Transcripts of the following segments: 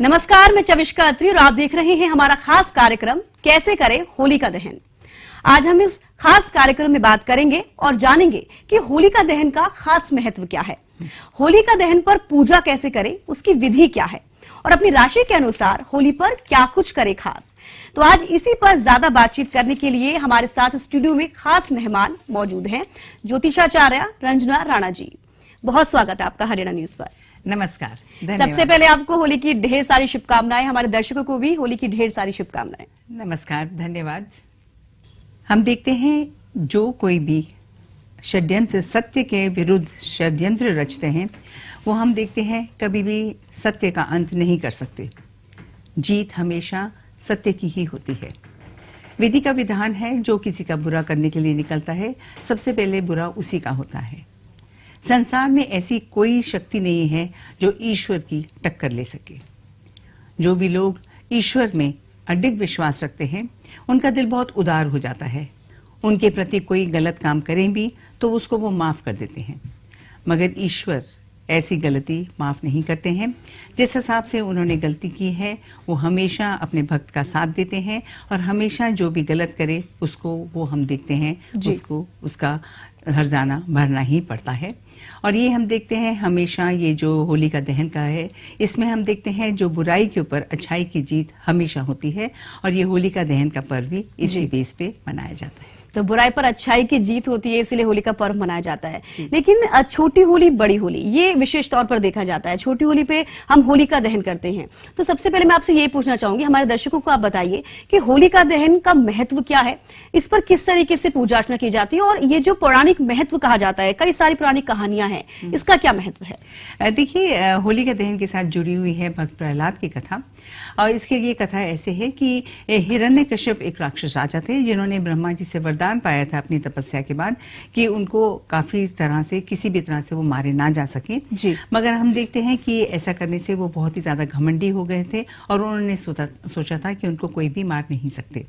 नमस्कार, मैं चविष्का अत्री और आप देख रहे हैं हमारा खास कार्यक्रम कैसे करें होलिका दहन। आज हम इस खास कार्यक्रम में बात करेंगे और जानेंगे कि होलिका दहन का खास महत्व क्या है, होलिका दहन पर पूजा कैसे करें, उसकी विधि क्या है और अपनी राशि के अनुसार होली पर क्या कुछ करे खास। तो आज इसी पर ज्यादा बातचीत करने के लिए हमारे साथ स्टूडियो में खास मेहमान मौजूद हैं, ज्योतिषाचार्य रंजना राणा जी। बहुत स्वागत है आपका हरियाणा न्यूज पर। नमस्कार। सबसे पहले आपको होली की ढेर सारी शुभकामनाएं, हमारे दर्शकों को भी होली की ढेर सारी शुभकामनाएं। नमस्कार, धन्यवाद। हम देखते हैं जो कोई भी षड्यंत्र, सत्य के विरुद्ध षड्यंत्र रचते हैं, वो हम देखते हैं कभी भी सत्य का अंत नहीं कर सकते। जीत हमेशा सत्य की ही होती है। विधि का विधान है, जो किसी का बुरा करने के लिए निकलता है सबसे पहले बुरा उसी का होता है। संसार में ऐसी कोई शक्ति नहीं है जो ईश्वर की टक्कर ले सके। जो भी लोग ईश्वर में अडिग विश्वास रखते हैं उनका दिल बहुत उदार हो जाता है। उनके प्रति कोई गलत काम करें भी तो उसको वो माफ कर देते हैं, मगर ईश्वर ऐसी गलती माफ नहीं करते हैं। जिस हिसाब से उन्होंने गलती की है वो हमेशा अपने भक्त का साथ देते हैं और हमेशा जो भी गलत करे उसको वो हम देखते हैं उसको उसका हर्जाना भरना ही पड़ता है। और ये हम देखते हैं हमेशा, ये जो होलिका दहन का है इसमें हम देखते हैं जो बुराई के ऊपर अच्छाई की जीत हमेशा होती है और ये होलिका दहन का पर्व भी इसी बेस पे मनाया जाता है। तो बुराई पर अच्छाई की जीत होती है, इसीलिए होली का पर्व मनाया जाता है। लेकिन छोटी होली बड़ी होली ये विशेष तौर पर देखा जाता है। छोटी होली पे हम होलिका दहन करते हैं। तो सबसे पहले मैं आपसे ये पूछना चाहूंगी, हमारे दर्शकों को आप बताइए कि होलिका दहन का महत्व क्या है, इस पर किस तरीके से पूजा अर्चना की जाती है और ये जो पौराणिक महत्व कहा जाता है, कई सारी पौराणिक कहानियां हैं, इसका क्या महत्व है? देखिए, होलिका दहन के साथ जुड़ी हुई है भक्त प्रहलाद की कथा। और इसके ये कथा ऐसे है कि हिरण्यकश्यप एक राक्षस राजा थे जिन्होंने ब्रह्मा जी से वरदान पाया था अपनी तपस्या के बाद कि उनको काफी तरह से किसी भी तरह से वो मारे ना जा सके। मगर हम देखते हैं कि ऐसा करने से वो बहुत ही ज्यादा घमंडी हो गए थे और उन्होंने सोचा था कि उनको कोई भी मार नहीं सकते।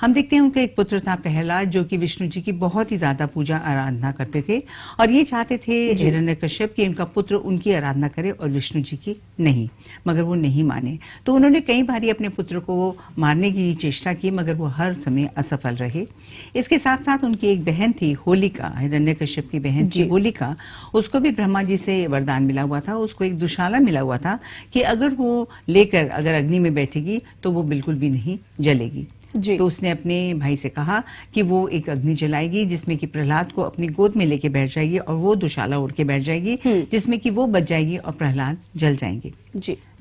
हम देखते हैं उनका एक पुत्र था प्रहलाद, जो कि विष्णु जी की बहुत ही ज्यादा पूजा आराधना करते थे और ये चाहते थे हिरण्यकश्यप कि उनका पुत्र उनकी आराधना करे और विष्णु जी की नहीं, मगर वो नहीं माने। तो उन्होंने कई बार अपने पुत्र को मारने की चेष्टा की, मगर वो हर समय असफल रहे। इसके साथ साथ उनकी एक बहन थी होलिका, हिरण्यकश्यप की बहन थी होलिका, उसको भी ब्रह्मा जी से वरदान मिला हुआ था। उसको एक दुशाला मिला हुआ था कि अगर वो लेकर अगर अग्नि में बैठेगी तो वो बिल्कुल भी नहीं जलेगी। तो उसने अपने भाई से कहा कि वो एक अग्नि जलाएगी जिसमें कि प्रहलाद को अपनी गोद में लेके बैठ जाएगी और वो दुशाला उड़ के बैठ जाएगी जिसमें कि वो बच जाएगी और प्रहलाद जल जाएंगे।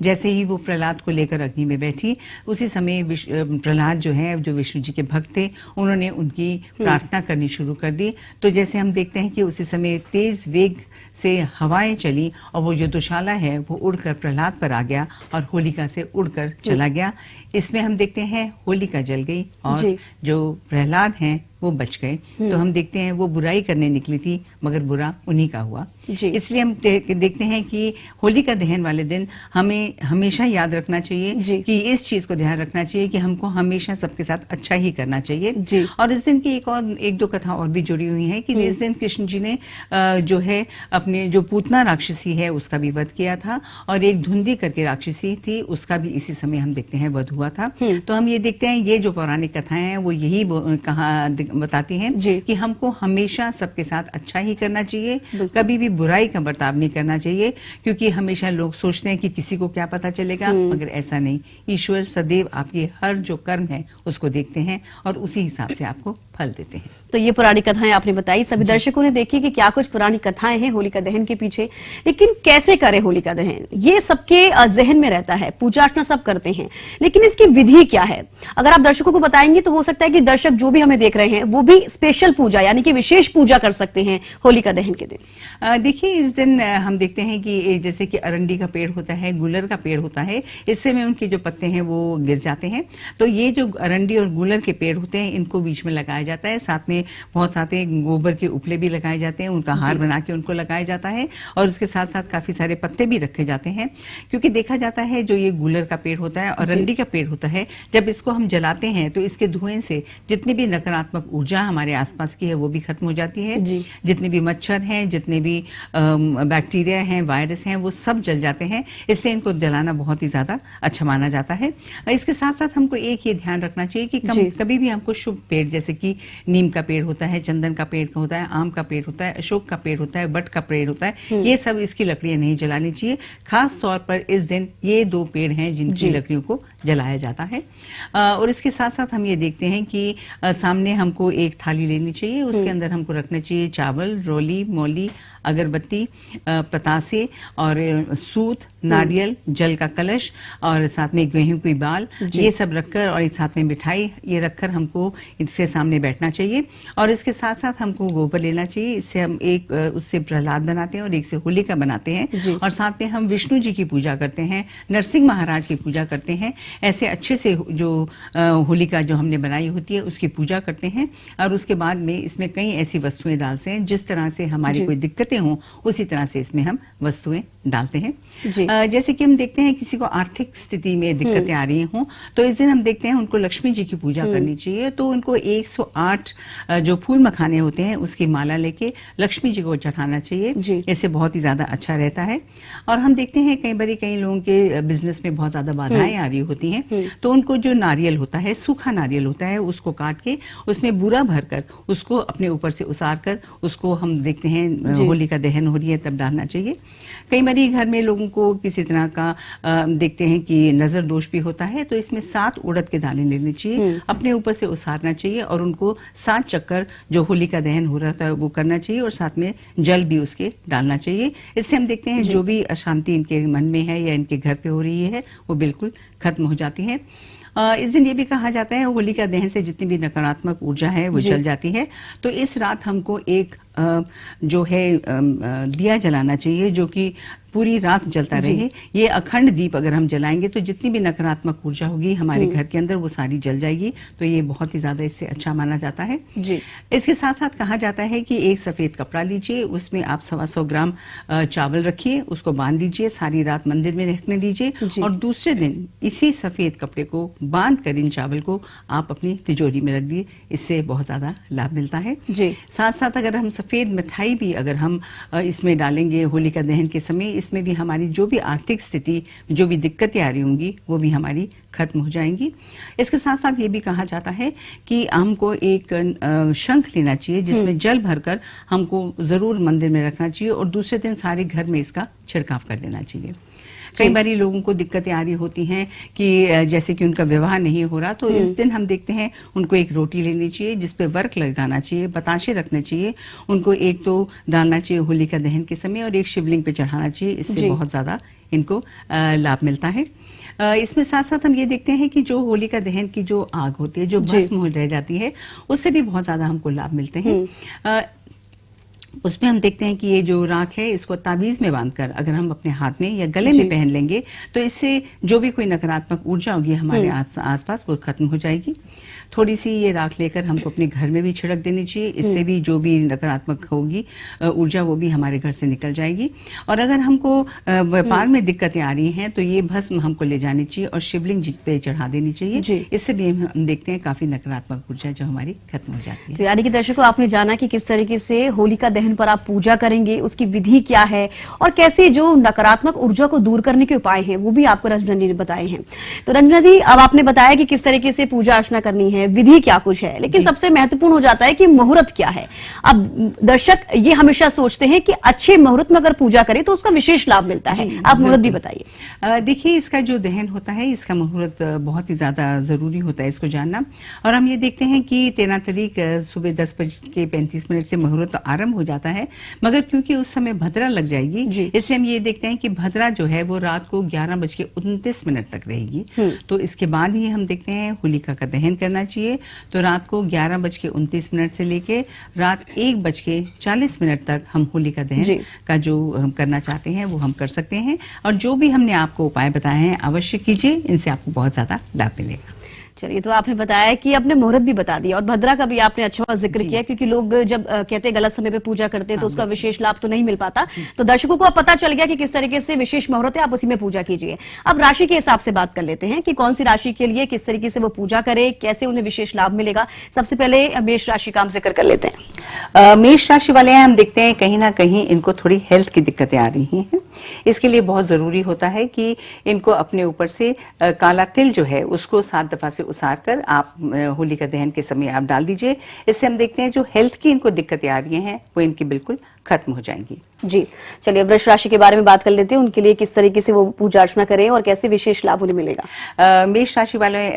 जैसे ही वो प्रहलाद को लेकर अग्नि में बैठी, उसी समय प्रहलाद जो है, जो विष्णु जी के भक्त थे, उन्होंने उनकी प्रार्थना करनी शुरू कर दी। तो जैसे हम देखते हैं कि उसी समय तेज वेग से हवाएं चली और वो जो दुशाला है वो उड़कर प्रहलाद पर आ गया और होलिका से उड़कर चला गया। इसमें हम देखते हैं होलिका जल गई और जो प्रहलाद हैं वो बच गए। तो हम देखते हैं वो बुराई करने निकली थी मगर बुरा उन्हीं का हुआ। इसलिए हम देखते हैं कि होलिका दहन वाले दिन हमें हमेशा याद रखना चाहिए कि इस चीज को ध्यान रखना चाहिए कि हमको हमेशा सबके साथ अच्छा ही करना चाहिए। और इस दिन की एक दो कथा और भी जुड़ी हुई है कि इस दिन कृष्ण जी ने जो है अपने जो पूतना राक्षसी है उसका भी वध किया था और एक धुंधी करके राक्षसी थी उसका भी इसी समय हम देखते हैं वध हुआ था। तो हम ये देखते हैं ये जो पौराणिक कथाएं हैं वो यही बताती हैं कि हमको हमेशा सबके साथ अच्छा ही करना चाहिए, कभी भी बुराई का बर्ताव नहीं करना चाहिए, क्योंकि हमेशा लोग सोचते हैं कि किसी को क्या पता चलेगा, मगर ऐसा नहीं। ईश्वर सदैव आपके हर जो कर्म है उसको देखते हैं और उसी हिसाब से आपको फल देते हैं। तो ये पुरानी कथाएं आपने बताई, सभी दर्शकों ने देखी कि क्या कुछ पुरानी कथाएं हैं होलिका दहन के पीछे। लेकिन कैसे करें होलिका दहन, ये सबके जहन में रहता है, पूजा अर्चना सब करते हैं, लेकिन इसकी विधि क्या है? अगर आप दर्शकों को बताएंगे तो हो सकता है कि दर्शक जो भी हमें देख रहे हैं वो भी स्पेशल पूजा यानी कि विशेष पूजा कर सकते हैं होलिका दहन के दिन। देखिए, इस दिन हम देखते हैं कि जैसे कि अरंडी का पेड़ होता है, गुलर का पेड़ होता है, इससे में उनके जो पत्ते हैं वो गिर जाते हैं। तो ये जो अरंडी और गुलर के पेड़ होते हैं इनको बीच में लगाया जाता है, साथ में बहुत सारे गोबर के उपले भी लगाए जाते हैं, उनका हार बना के उनको लगाया जाता है और उसके साथ साथ काफी सारे पत्ते भी रखे जाते हैं। क्योंकि देखा जाता है जो ये गुलर का पेड़ होता है और अरंडी का पेड़ होता है, जब इसको हम जलाते हैं तो इसके धुएं से जितनी भी नकारात्मक नकारात्मक ऊर्जा हमारे आसपास की है वो भी खत्म हो जाती है। जी। जितने भी मच्छर हैं, जितने भी बैक्टीरिया हैं, वायरस हैं, वो सब जल जाते हैं। इससे इनको जलाना बहुत ही ज्यादा अच्छा माना जाता है। इसके साथ साथ हमको एक ये ध्यान रखना चाहिए कि जी। कभी भी हमको शुभ पेड़, जैसे कि नीम का पेड़ होता है, चंदन का पेड़ होता है, आम का पेड़ होता है, अशोक का पेड़ होता है, बट का पेड़ होता है, ये सब इसकी लकड़ियां नहीं जलानी चाहिए। खास तौर पर इस दिन ये 2 पेड़ हैं जिनकी जी। लकड़ियों को जलाया जाता है। और इसके साथ साथ हम ये देखते हैं कि सामने हमको एक थाली लेनी चाहिए, उसके अंदर हमको रखना चाहिए चावल, रोली, मौली, अगरबत्ती, पतासे और सूत, नारियल, जल का कलश और साथ में गेहूं की बाल, ये सब रखकर और साथ में मिठाई ये रखकर हमको इसके सामने बैठना चाहिए। और इसके साथ साथ हमको गोबर लेना चाहिए। इससे हम एक उससे प्रहलाद बनाते हैं और एक से होलिका बनाते हैं। और साथ में हम विष्णु जी की पूजा करते हैं, नरसिंह महाराज की पूजा करते हैं। ऐसे अच्छे से जो होलिका जो हमने बनाई होती है उसकी पूजा करते हैं। और उसके बाद में इसमें कई ऐसी वस्तुएं डालते हैं जिस तरह से हमारी कोई दिक्कतें हों, उसी तरह से इसमें हम वस्तुएं डालते हैं। जैसे कि हम देखते हैं किसी को आर्थिक स्थिति में दिक्कतें आ रही हों, तो इस दिन हम देखते हैं उनको लक्ष्मी जी की पूजा करनी चाहिए। तो उनको 108 जो फूल मखाने होते हैं उसकी माला लेके लक्ष्मी जी को चढ़ाना चाहिए। इससे बहुत ही ज्यादा अच्छा रहता है। और हम देखते हैं कई लोगों के बिजनेस में बहुत ज्यादा बाधाएं आ रही होती हैं, तो उनको जो नारियल होता है, सूखा नारियल होता है, उसको काट के उसमें बूरा भरकर उसको अपने ऊपर से उतार कर उसको हम देखते हैं होलिका दहन हो रही है तब डालना चाहिए। कई बारी घर में लोगों को किसी तरह का देखते हैं कि नजर दोष भी होता है, तो इसमें 7 उड़द के दाने लेने चाहिए, अपने ऊपर से उसारना चाहिए और उनको 7 चक्कर जो होलिका दहन हो रहा था वो करना चाहिए और साथ में जल भी उसके डालना चाहिए। इससे हम देखते हैं जो भी अशांति इनके मन में है या इनके घर पे हो रही है वो बिल्कुल खत्म हो जाती है। इस दिन ये भी कहा जाता है होलिका दहन से जितनी भी नकारात्मक ऊर्जा है वो जल जाती है। तो इस रात हमको एक जो है दिया जलाना चाहिए जो कि पूरी रात जलता रहे। ये अखंड दीप अगर हम जलाएंगे तो जितनी भी नकारात्मक ऊर्जा होगी हमारे घर के अंदर वो सारी जल जाएगी। तो ये बहुत ही ज्यादा इससे अच्छा माना जाता है। इसके साथ साथ कहा जाता है कि एक सफेद कपड़ा लीजिए, उसमें आप 125 ग्राम चावल रखिए, उसको बांध दीजिए, सारी रात मंदिर में रखने दीजिए और दूसरे दिन इसी सफेद कपड़े को बांध कर इन चावल को आप अपनी तिजोरी में रख दिए। इससे बहुत ज्यादा लाभ मिलता है। साथ साथ अगर हम सफेद मिठाई भी अगर हम इसमें डालेंगे होलिका दहन के समय, इसमें भी हमारी जो भी आर्थिक स्थिति, जो भी दिक्कतें आ रही होंगी वो भी हमारी खत्म हो जाएंगी। इसके साथ साथ ये भी कहा जाता है कि हमको एक शंख लेना चाहिए जिसमें जल भरकर हमको जरूर मंदिर में रखना चाहिए और दूसरे दिन सारे घर में इसका छिड़काव कर देना चाहिए। कई बारी लोगों को दिक्कतें आ रही होती हैं कि जैसे कि उनका विवाह नहीं हो रहा, तो इस दिन हम देखते हैं उनको एक रोटी लेनी चाहिए जिसपे वर्क लगाना चाहिए, बताशे रखने चाहिए, उनको एक तो डालना चाहिए होलिका दहन के समय और एक शिवलिंग पे चढ़ाना चाहिए। इससे बहुत ज्यादा इनको लाभ मिलता है। इसमें साथ साथ हम ये देखते हैं कि जो होलिका दहन की जो आग होती है, जो भस्म रह जाती है, उससे भी बहुत ज्यादा हमको लाभ मिलते हैं। उसमें हम देखते हैं कि ये जो राख है इसको ताबीज में बांधकर अगर हम अपने हाथ में या गले में पहन लेंगे तो इससे जो भी कोई नकारात्मक ऊर्जा होगी हमारे आसपास वो खत्म हो जाएगी। थोड़ी सी ये राख लेकर हमको अपने घर में भी छिड़क देनी चाहिए। इससे भी जो भी नकारात्मक होगी ऊर्जा वो भी हमारे घर से निकल जाएगी। और अगर हमको व्यापार में दिक्कतें आ रही हैं तो ये भस्म हमको ले जानी चाहिए और शिवलिंग जी पे चढ़ा देनी चाहिए। इससे भी हम देखते हैं काफी नकारात्मक ऊर्जा जो हमारी खत्म हो जाती है। तो यानी कि दर्शकों, आपने जाना कि किस तरीके से होलिका दहन पर आप पूजा करेंगे, उसकी विधि क्या है और कैसे जो नकारात्मक ऊर्जा को दूर करने के उपाय हैं वो भी आपको रंजना दी ने बताए हैं। तो रंजना दी, अब आपने बताया कि किस तरीके से पूजा अर्चना करनी है, विधि क्या कुछ है, लेकिन सबसे महत्वपूर्ण हो जाता है कि मुहूर्त क्या है। अब दर्शक ये हमेशा सोचते हैं कि अच्छे मुहूर्त में अगर पूजा करें तो उसका विशेष लाभ मिलता है। आप मुहूर्त भी बताइए। देखिए, इसका जो दहन होता है इसका मुहूर्त बहुत ही ज्यादा जरूरी होता है इसको जानना। और हम ये देखते हैं कि 13 तारीख सुबह 10:35 से मुहूर्त तो आरंभ हो जाता है, मगर क्योंकि उस समय भद्रा लग जाएगी इसलिए हम ये देखते हैं कि भद्रा जो है वो रात को 11:29 तक रहेगी। तो इसके बाद ही हम देखते हैं होलिका का दहन करना चाहिए। तो रात को 11:29 से लेके रात 1:40 तक हम होलिका दहन का जो हम करना चाहते हैं वो हम कर सकते हैं। और जो भी हमने आपको उपाय बताए हैं अवश्य कीजिए, इनसे आपको बहुत ज्यादा लाभ मिलेगा। चलिए, तो आपने बताया कि आपने मुहूर्त भी बता दिया और भद्रा का भी आपने अच्छा जिक्र किया, क्योंकि लोग जब कहते हैं गलत समय पे पूजा करते हैं तो उसका विशेष लाभ तो नहीं मिल पाता। तो दर्शकों को अब पता चल गया कि किस तरीके से विशेष मुहूर्त है, आप उसी में पूजा कीजिए। अब राशि के हिसाब से बात कर लेते हैं कि कौन सी राशि के लिए किस तरीके से वो पूजा करे, कैसे उन्हें विशेष लाभ मिलेगा। सबसे पहले मेष राशि का हम जिक्र कर लेते हैं। मेष राशि वाले हैं, हम देखते हैं कहीं ना कहीं इनको थोड़ी हेल्थ की दिक्कतें आ रही हैं। इसके लिए बहुत जरूरी होता है कि इनको अपने ऊपर से काला तिल जो है उसको 7 दफा से उसार कर आप होलिका दहन के समय आप डाल दीजिए। इससे हम देखते हैं जो हेल्थ की इनको दिक्कतें आ रही हैं वो इनकी बिल्कुल खत्म हो जाएंगी। जी, चलिए वृष राशि के बारे में बात कर लेते हैं, उनके लिए किस तरीके से वो पूजा अर्चना करें और कैसे विशेष लाभ उन्हें मिलेगा। मेष राशि वाले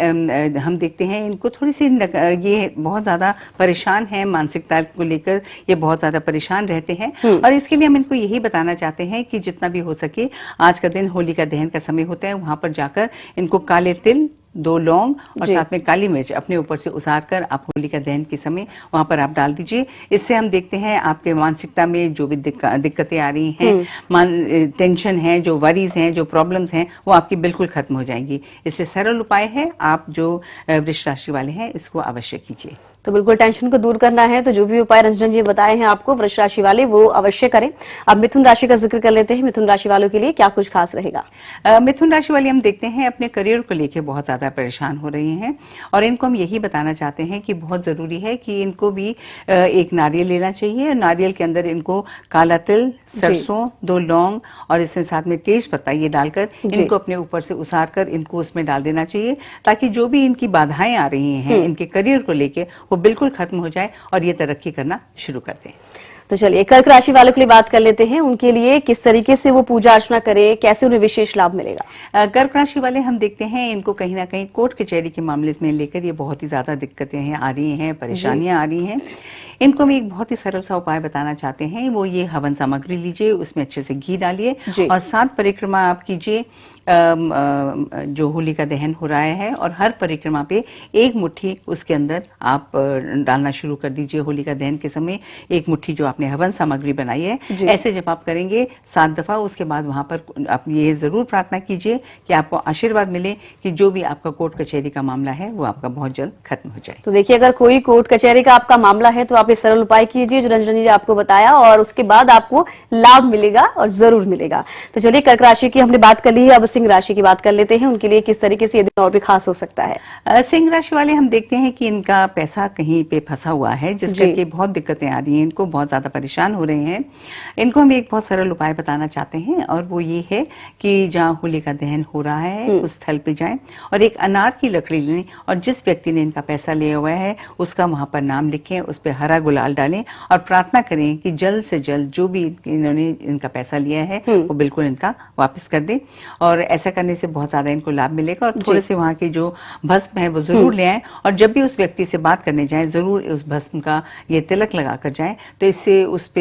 हम देखते हैं इनको थोड़ी सी ये बहुत ज्यादा परेशान है, मानसिकता को लेकर ये बहुत ज्यादा परेशान रहते हैं और इसके लिए हम इनको यही बताना चाहते हैं कि जितना भी हो सके आज का दिन होलिका दहन का समय होता है, वहां पर जाकर इनको काले तिल, 2 लौंग और साथ में काली मिर्च अपने ऊपर से उसार कर आप होलिका दहन के समय वहां पर आप डाल दीजिए। इससे हम देखते हैं आपके मानसिकता में जो भी दिक्कतें आ रही हैं, टेंशन है, जो वरीज हैं, जो प्रॉब्लम्स हैं, वो आपकी बिल्कुल खत्म हो जाएंगी। इससे सरल उपाय है, आप जो वृष राशि वाले हैं इसको अवश्य कीजिए। तो बिल्कुल टेंशन को दूर करना है तो जो भी उपाय रंजन जी बताए हैं आपको वृष राशि वाले, वो अवश्य करें। अब मिथुन राशि का जिक्र कर लेते हैं। मिथुन राशि वालों के लिए क्या कुछ खास रहेगा। मिथुन राशि वाले हम देखते हैं अपने करियर को लेकर बहुत ज्यादा परेशान हो रही हैं और इनको हम यही बताना चाहते हैं कि बहुत जरूरी है कि इनको भी एक नारियल लेना चाहिए। नारियल के अंदर इनको काला तिल, सरसों, 2 लौंग और इसके साथ में तेज पत्ता ये डालकर इनको अपने ऊपर से उसार कर इनको उसमें डाल देना चाहिए, ताकि जो भी इनकी बाधाएं आ रही हैं इनके करियर को लेकर वो बिल्कुल खत्म हो जाए और ये तरक्की करना शुरू कर दें। तो चलिए कर्क राशि वालों के लिए बात कर लेते हैं, उनके लिए किस तरीके से वो पूजा अर्चना करे, कैसे उन्हें विशेष लाभ मिलेगा। कर्क राशि वाले हम देखते हैं इनको कहीं ना कहीं कोर्ट कचहरी के मामले में लेकर ये बहुत ही ज्यादा दिक्कतें हैं आ रही हैं, परेशानियां आ रही हैं। इनको हम एक बहुत ही सरल सा उपाय बताना चाहते हैं, वो ये हवन सामग्री लीजिए, उसमें अच्छे से घी डालिए और 7 परिक्रमा आप कीजिए जो होलिका दहन हो रहा है, और हर परिक्रमा पे 1 मुट्ठी उसके अंदर आप डालना शुरू कर दीजिए। होलिका दहन के समय 1 मुट्ठी जो आपने हवन सामग्री बनाई है, ऐसे जब आप करेंगे 7 दफा, उसके बाद वहां पर आप ये जरूर प्रार्थना कीजिए कि आपको आशीर्वाद मिले कि जो भी आपका कोर्ट कचहरी का मामला है वो आपका बहुत जल्द खत्म हो जाए। तो देखिए, अगर कोई कोर्ट कचहरी का आपका मामला है तो आप ये सरल उपाय कीजिए जो रंजन जी ने आपको बताया, और उसके बाद आपको लाभ मिलेगा और जरूर मिलेगा। तो चलिए कर्क राशि की हमने बात कर ली है, अब सिंह राशि की बात कर लेते हैं, उनके लिए किस तरीके से ये दिन और भी खास हो सकता है। सिंह राशि वाले हम देखते हैं कि इनका पैसा कहीं पे फंसा हुआ है, जिस करके बहुत दिक्कतें आ रही हैं, इनको बहुत ज्यादा परेशान हो रहे हैं। इनको हम एक बहुत सरल उपाय बताना चाहते हैं और वो ये है कि जहाँ होलिका दहन हो रहा है उस स्थल पे जाएं और एक अनार की लकड़ी लें और जिस व्यक्ति ने इनका पैसा लिया हुआ है उसका वहां पर नाम लिखें, उस पर हरा गुलाल डालें और प्रार्थना करें कि जल्द से जल्द जो भी इन्होंने इनका पैसा लिया है वो बिल्कुल इनका वापस कर दें। और ऐसा करने से बहुत ज्यादा इनको लाभ मिलेगा। और थोड़े से वहाँ के जो भस्म है वो जरूर ले आए और जब भी उस व्यक्ति से बात करने जाए जरूर उस भस्म का ये तिलक लगा कर जाए, तो इससे उस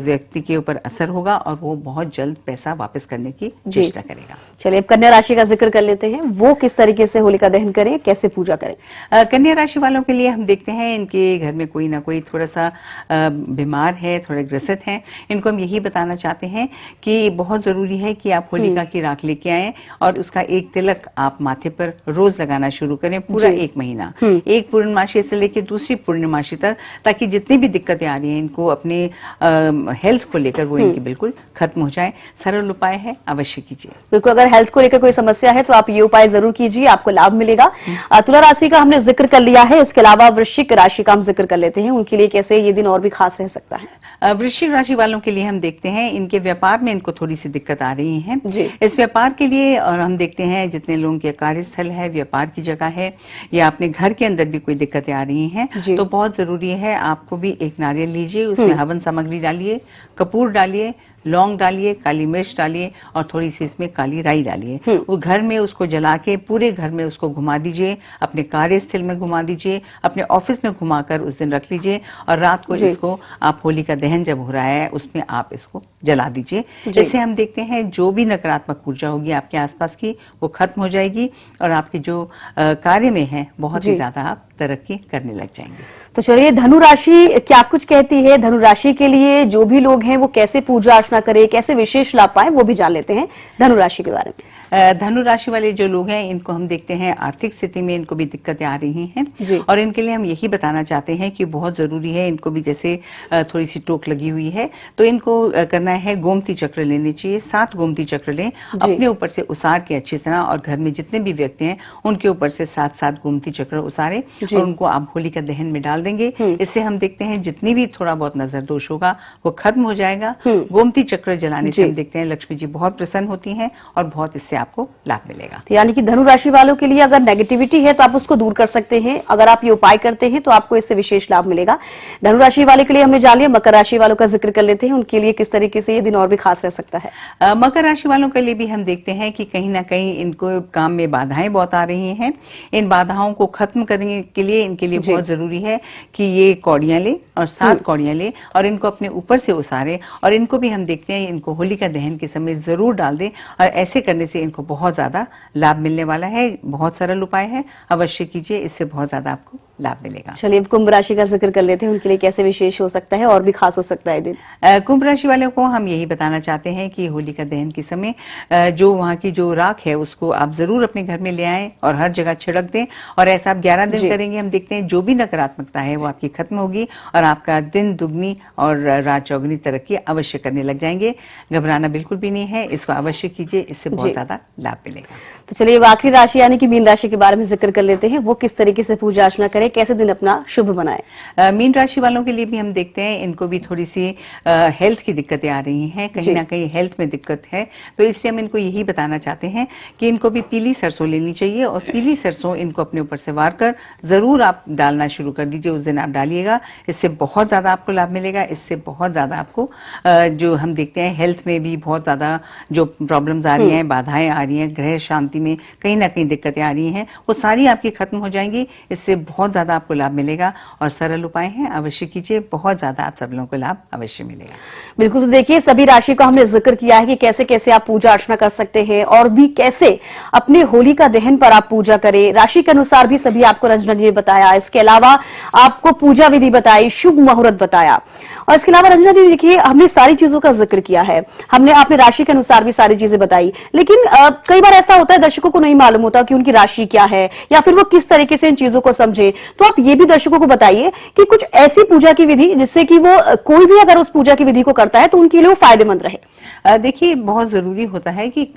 व्यक्ति के ऊपर असर होगा और वो बहुत जल्द पैसा वापस करने की चेष्टा करेगा। चलिए अब कन्या राशि का जिक्र कर लेते हैं, वो किस तरीके से होलिका दहन करें, कैसे पूजा करें। कन्या राशि वालों के लिए हम देखते हैं इनके घर में कोई ना कोई थोड़ा सा बीमार है, थोड़े ग्रसित हैं। इनको हम यही बताना चाहते हैं कि बहुत जरूरी है कि आप होलिका की राख लेके आए और उसका एक तिलक आप माथे पर रोज लगाना शुरू करें पूरा 1 महीना, एक पूर्णमासी से लेकर दूसरी पूर्णमासी तक, ताकि जितनी भी दिक्कतें आ रही हैं इनको अपने हेल्थ को लेकर वो इनकी बिल्कुल खत्म हो जाए। सरल उपाय है, अवश्य कीजिए। बिल्कुल, अगर हेल्थ को लेकर कोई समस्या है तो आप ये उपाय जरूर कीजिए, आपको लाभ मिलेगा। तुला राशि का हमने जिक्र कर लिया है, इसके अलावा वृश्चिक राशि का हम जिक्र कर लेते हैं, उनके लिए कैसे ये दिन और भी खास रह सकता है। वृश्चिक राशि वालों के लिए हम देखते हैं इनके व्यापार में इनको थोड़ी सी दिक्कत आ रही है। इस व्यापार के लिए और हम देखते हैं जितने लोगों के कार्यस्थल है, व्यापार की जगह है या अपने घर के अंदर भी कोई दिक्कतें आ रही हैं, तो बहुत जरूरी है आपको भी एक नारियल लीजिए, उसमें हवन सामग्री डालिए, कपूर डालिए, लौंग डालिए, काली मिर्च डालिए और थोड़ी सी इसमें काली राई डालिए। वो घर में उसको जला के पूरे घर में उसको घुमा दीजिए, अपने कार्यस्थल में घुमा दीजिए, अपने ऑफिस में घुमाकर उस दिन रख लीजिए और रात को इसको आप होलिका दहन जब हो रहा है उसमें आप इसको जला दीजिए। इससे हम देखते हैं जो भी नकारात्मक ऊर्जा होगी आपके आसपास की वो खत्म हो जाएगी और आपके जो कार्य में है बहुत ही ज्यादा आप तरक्की करने लग जाएंगे। तो चलिए धनु राशि क्या कुछ कहती है, धनु राशि के लिए जो भी लोग हैं वो कैसे पूजा अर्चना करें, कैसे विशेष लाभ पाएं, वो भी जान लेते हैं धनु राशि के बारे में। धनु राशि वाले जो लोग हैं, इनको हम देखते हैं आर्थिक स्थिति में इनको भी दिक्कतें आ रही जी। हैं, और इनके लिए हम यही बताना चाहते हैं कि बहुत जरूरी है, इनको भी जैसे थोड़ी सी टोक लगी हुई है, तो इनको करना है गोमती चक्र लेने चाहिए। 7 गोमती चक्र लें, अपने ऊपर से उसार के अच्छी तरह, और घर में जितने भी व्यक्ति हैं उनके ऊपर से 7 गोमती चक्र उसारे और उनको आप होलिका दहन में डाल देंगे। इससे हम देखते हैं जितनी भी थोड़ा बहुत नजर दोष होगा वो खत्म हो जाएगा। गोमती चक्र जलाने से हम देखते हैं लक्ष्मी जी बहुत प्रसन्न होती हैं और बहुत इससे आपको लाभ मिलेगा। तो यानी कि धनु राशि वालों के लिए अगर नेगेटिविटी है तो आप उसको दूर कर सकते हैं, अगर आप ये उपाय करते हैं तो आपको इससे विशेष लाभ मिलेगा। धनु राशि वाले के लिए हमने जान लिया, मकर राशि वालों का जिक्र कर लेते हैं, उनके लिए किस तरीके से ये दिन और भी खास रह सकता है। मकर राशि वालों के लिए भी हम देखते हैं कि कहीं ना कहीं इनको काम में बाधाएं बहुत आ रही हैं। इन बाधाओं को खत्म करने के लिए इनके लिए बहुत जरूरी है कि ये कौड़ियां ले और 7 कौड़ियां ले और इनको अपने ऊपर से उसारे, और इनको भी हम देखते हैं इनको होलिका दहन के समय जरूर डाल दें, और ऐसे करने से इनको बहुत ज्यादा लाभ मिलने वाला है। बहुत सरल उपाय है, अवश्य कीजिए, इससे बहुत ज्यादा आपको लाभ मिलेगा। चलिए अब कुंभ राशि का जिक्र कर लेते हैं, उनके लिए कैसे विशेष हो सकता है और भी खास हो सकता है दिन। कुंभ राशि वालों को हम यही बताना चाहते हैं कि होलिका दहन के समय जो वहाँ की जो राख है उसको आप जरूर अपने घर में ले आएं और हर जगह छिड़क दें, और ऐसा आप 11 दिन करेंगे। हम देखते हैं जो भी नकारात्मकता है वो आपकी खत्म होगी और आपका दिन दुगनी और रात चौगुनी तरक्की अवश्य करने लग जाएंगे। घबराना बिल्कुल भी नहीं है, इसको अवश्य कीजिए, इससे बहुत ज्यादा लाभ मिलेगा। तो चलिए अब आखिरी राशि यानी कि मीन राशि के बारे में जिक्र कर लेते हैं, वो किस तरीके से पूजा अर्चना करें, कैसे दिन अपना शुभ बनाएं। मीन राशि वालों के लिए भी हम देखते हैं इनको भी थोड़ी सी हेल्थ की दिक्कतें आ रही हैं, कहीं ना कहीं हेल्थ में दिक्कत है, तो इसलिए हम इनको यही बताना चाहते हैं कि इनको भी पीली सरसों लेनी चाहिए, और पीली सरसों इनको अपने ऊपर से वार कर जरूर आप डालना शुरू कर दीजिए। उस दिन आप डालिएगा, इससे बहुत ज्यादा आपको लाभ मिलेगा। इससे बहुत ज्यादा आपको जो हम देखते हैं हेल्थ में भी बहुत ज्यादा जो प्रॉब्लम्स आ रही हैं, बाधाएं आ रही हैं, ग्रह शांति में कहीं ना कहीं दिक्कतें आ रही हैं, वो सारी आपकी खत्म हो जाएंगी। इससे बहुत ज्यादा आपको लाभ मिलेगा, और सरल उपाय हैं, अवश्य कीजिए, बहुत ज्यादा आप सब लोगों को लाभ अवश्य मिलेगा। बिल्कुल, तो देखिए सभी राशि का हमने जिक्र किया है कि कैसे कैसे आप पूजा अर्चना कर सकते हैं, और भी कैसे अपने होलिका दहन पर आप पूजा करें। राशि के अनुसार भी सभी आपको रंजना जी ने बताया, इसके अलावा आपको पूजा विधि बताई, शुभ मुहूर्त बताया, और इसके अलावा रंजना जी देखिए हमने सारी चीजों का जिक्र किया है, हमने अपने राशि के अनुसार भी सारी चीजें बताई। लेकिन कई बार ऐसा होता है दर्शकों को नहीं मालूम होता कि उनकी राशि क्या है, या फिर वो किस तरीके से इन चीजों को समझे, तो आप ये भी दर्शकों को बताइए कि कुछ ऐसी पूजा की विधि जिससे कि वो कोई भी अगर उस पूजा की विधि को करता है तो उनके लिए वो फायदेमंद रहे। देखिए बहुत जरूरी होता है कि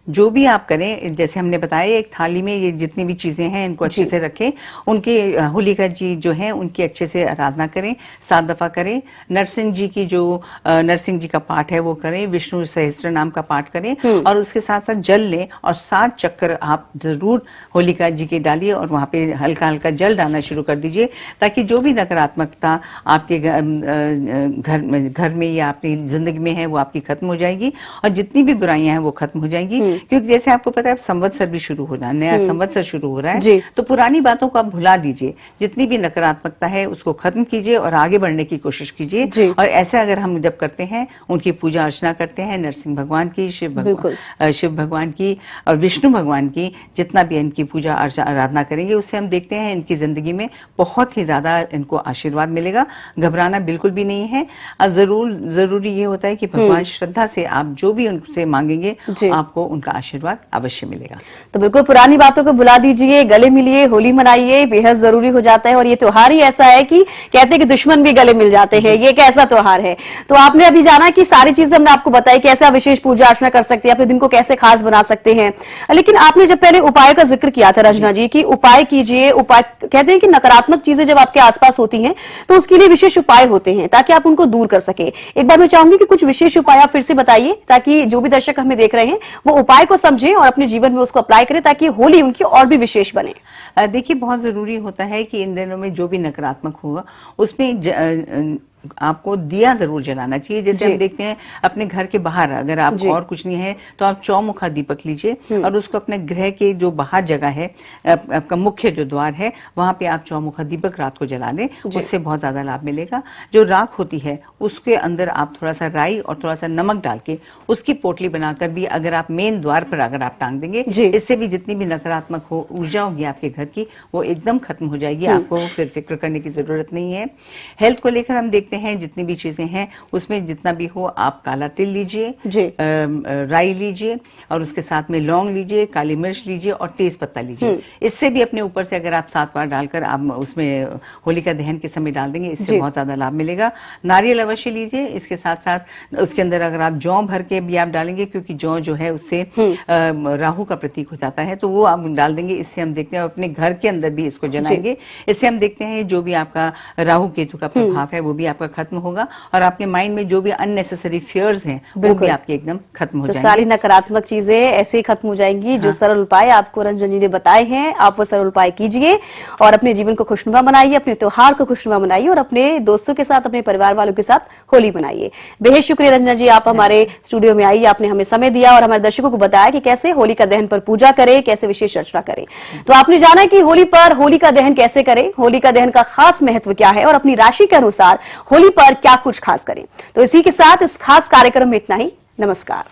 जो भी आप करें, जैसे हमने बताया, एक थाली में ये जितनी भी चीजें हैं इनको अच्छे से रखें, उनके होलिका जी जो हैं उनकी अच्छे से आराधना करें, 7 दफा करें। नरसिंह जी की जो नरसिंह जी का पाठ है वो करें, विष्णु सहस्त्र नाम का पाठ करें, और उसके साथ साथ जल लें और 7 चक्कर आप जरूर होलिका जी के डालिए, और वहां पे हल्का हल्का जल डालना शुरू कर दीजिए, ताकि जो भी नकारात्मकता आपके घर में या अपनी जिंदगी में है वो आपकी खत्म हो जाएगी, और जितनी भी बुराइयां हैं वो खत्म हो जाएंगी। क्योंकि जैसे आपको पता है संवत्सर भी शुरू हो रहा है, नया संवत्सर शुरू हो रहा है, तो पुरानी बातों को आप भुला दीजिए, जितनी भी नकारात्मकता है उसको खत्म कीजिए और आगे बढ़ने की कोशिश कीजिए। और ऐसे अगर हम जब करते हैं, उनकी पूजा अर्चना करते हैं, नरसिंह भगवान की, शिव भगवान की और विष्णु भगवान की, जितना भी इनकी पूजा आराधना करेंगे, उससे हम देखते हैं इनकी जिंदगी में बहुत ही ज्यादा इनको आशीर्वाद मिलेगा। घबराना बिल्कुल भी नहीं है। जरूरी ये होता है कि भगवान श्रद्धा से आप जो भी उनसे मांगेंगे आपको उनका आशीर्वाद अवश्य मिलेगा। तो बिल्कुल पुरानी बातों को भुला दीजिए, गले मिलिए, होली मनाइए, बेहद जरूरी हो जाता है। और ये त्योहार ही ऐसा है कि कहते हैं कि दुश्मन भी गले मिल जाते हैं, ये एक ऐसा त्योहार है। तो आपने अभी जाना कि सारी चीजें हमने आपको बताई, कैसे आप विशेष पूजा अर्चना कर सकते हैं, अपने दिन को कैसे खास बना सकते हैं। लेकिन आपने जब पहले उपाय का जिक्र किया था रंजना जी की उपाय कीजिए, उपाय कहते हैं कि नकारात्मक चीजें जब आपके आसपास होती हैं तो उसके लिए विशेष उपाय होते हैं ताकि आप उनको दूर कर सके। एक बार मैं चाहूंगी कि कुछ विशेष उपाय आप फिर से बताइए, ताकि जो भी दर्शक हमें देख रहे हैं वो उपाय को समझें और अपने जीवन में उसको अप्लाई करें, ताकि होली उनकी और भी विशेष बने। देखिए बहुत जरूरी होता है कि इन दिनों में जो भी नकारात्मक होगा उसमें आपको दिया जरूर जलाना चाहिए। जैसे हम देखते हैं अपने घर के बाहर, अगर आप और कुछ नहीं है तो आप चौमुखा दीपक लीजिए और उसको अपने गृह के जो बाहर जगह है, आपका मुख्य जो द्वार है, वहां पे आप चौमुखा दीपक रात को जला दें, उससे बहुत ज्यादा लाभ मिलेगा। जो राख होती है उसके अंदर आप थोड़ा सा राई और थोड़ा सा नमक डाल के उसकी पोटली बनाकर भी अगर आप मेन द्वार पर अगर आप टांग देंगे, इससे भी जितनी भी नकारात्मक ऊर्जा होगी आपके घर की वो एकदम खत्म हो जाएगी। आपको फिर फिक्र करने की जरूरत नहीं है। हेल्थ को लेकर हम देखते हैं जितनी भी चीजें हैं उसमें जितना भी हो आप काला तिल लीजिए, राई लीजिए और उसके साथ में लौंग लीजिए, काली मिर्च लीजिए और तेज पत्ता लीजिए। इससे भी अपने ऊपर से अगर आप 7 बार डालकर आप उसमें होलिका दहन के समय डाल देंगे, इससे बहुत ज्यादा लाभ मिलेगा। नारियल अवश्य लीजिए। इसके साथ साथ उसके अंदर अगर आप जौ भर के भी आप डालेंगे, क्योंकि जौ जो है उससे राहु का प्रतीक हो जाता है, तो वो आप डाल देंगे। इससे हम देखते हैं अपने घर के अंदर भी इसको जलाएंगे। इससे हम देखते हैं जो भी आपका राहु केतु का प्रभाव है वो भी आपका खत्म होगा और आपके माइंड में जो भी अननेसेसरी फियर्स हैं वो भी आपके एकदम खत्म हो तो जाएंगे। सारी नकारात्मक चीजें ऐसे ही खत्म हो जाएंगी। जो सरल उपाय आपको रंजन जी ने बताए हैं, आप वो सरल उपाय कीजिए और अपने जीवन को खुशनुमा बनाइए, अपने त्योहार को खुशनुमा बनाइए और अपने दोस्तों के साथ, अपने परिवार वालों के साथ होली मनाइए। बेहद शुक्रिया रंजना जी, आप हमारे स्टूडियो में आई, आपने हमें समय दिया और हमारे दर्शकों को बताया कि कैसे होलिका दहन पर पूजा करें, कैसे विशेष चर्चा करें। तो आपने जाना कि होली पर होलिका दहन कैसे करें, होलिका दहन का खास महत्व क्या है और अपनी राशि के अनुसार होली पर क्या कुछ खास करें। तो इसी के साथ इस खास कार्यक्रम में इतना ही। नमस्कार।